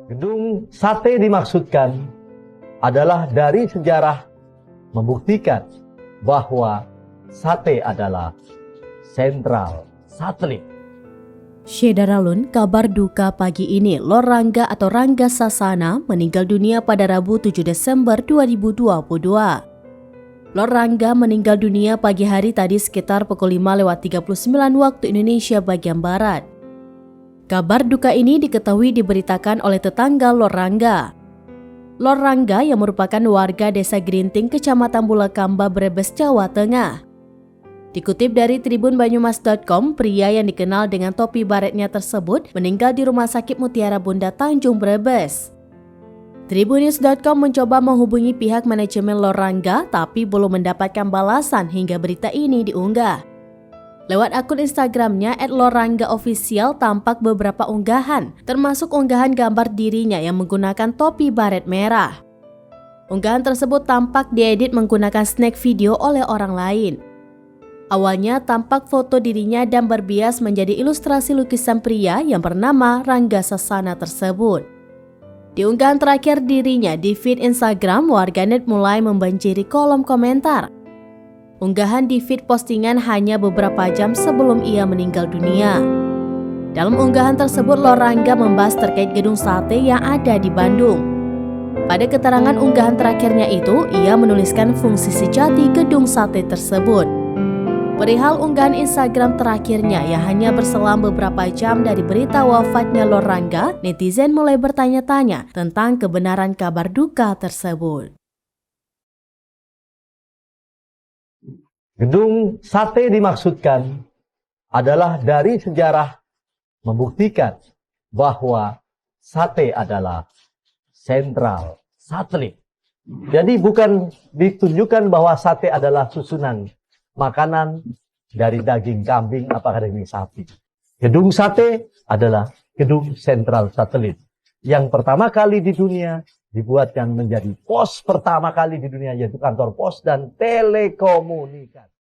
Gedung sate dimaksudkan adalah dari sejarah membuktikan bahwa sate adalah sentral satelit. Syedaralun, kabar duka pagi ini, Lor Rangga atau Rangga Sasana meninggal dunia pada Rabu 7 Desember 2022. Lor Rangga meninggal dunia pagi hari tadi sekitar pukul 5:39 waktu Indonesia bagian Barat. Kabar duka ini diketahui diberitakan oleh tetangga Lor Rangga. Lor Rangga yang merupakan warga Desa Gerinting, Kecamatan Bulakamba, Brebes, Jawa Tengah. Dikutip dari tribunbanyumas.com, pria yang dikenal dengan topi baretnya tersebut meninggal di Rumah Sakit Mutiara Bunda Tanjung, Brebes. Tribunnews.com mencoba menghubungi pihak manajemen Lor Rangga tapi belum mendapatkan balasan hingga berita ini diunggah. Lewat akun Instagramnya @lorranggaofficial tampak beberapa unggahan, termasuk unggahan gambar dirinya yang menggunakan topi baret merah. Unggahan tersebut tampak diedit menggunakan snack video oleh orang lain. Awalnya tampak foto dirinya dan berbias menjadi ilustrasi lukisan pria yang bernama Rangga Sasana tersebut. Di unggahan terakhir dirinya di feed Instagram, warganet mulai membanjiri kolom komentar. Unggahan di feed postingan hanya beberapa jam sebelum ia meninggal dunia. Dalam unggahan tersebut, Lor Rangga membahas terkait gedung sate yang ada di Bandung. Pada keterangan unggahan terakhirnya itu, ia menuliskan fungsi sejati gedung sate tersebut. Perihal unggahan Instagram terakhirnya yang hanya berselang beberapa jam dari berita wafatnya Lor Rangga, netizen mulai bertanya-tanya tentang kebenaran kabar duka tersebut. Gedung sate dimaksudkan adalah dari sejarah membuktikan bahwa sate adalah sentral satelit. Jadi bukan ditunjukkan bahwa sate adalah susunan makanan dari daging kambing apakah daging sapi. Gedung sate adalah gedung sentral satelit yang pertama kali di dunia dibuatkan menjadi pos pertama kali di dunia, yaitu kantor pos dan telekomunikasi.